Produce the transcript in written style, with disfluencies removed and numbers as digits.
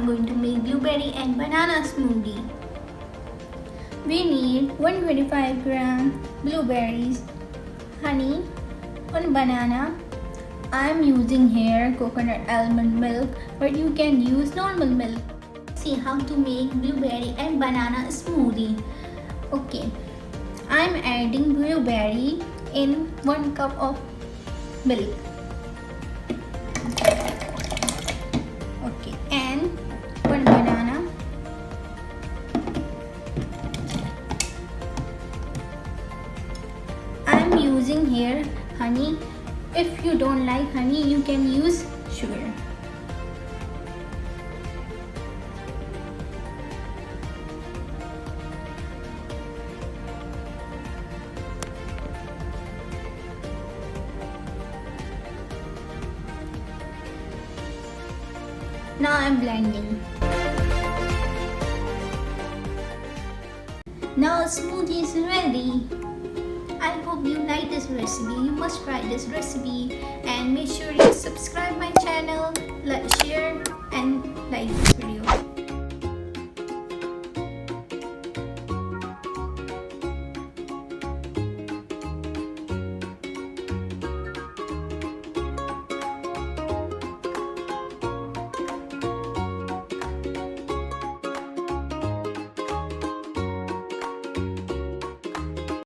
going to make blueberry and banana smoothie. We need 125 gram blueberries, honey, 1 banana. I am using here coconut almond milk, but you can use normal milk. See how to make blueberry and banana smoothie. Okay, I am adding blueberry in 1 cup of milk. Okay, and 1 banana. I am using here honey. If you don't like honey, you can use sugar. Now I'm blending. Now smoothie is ready. I hope you like this recipe. You must try this recipe and make sure you subscribe my channel, share and like.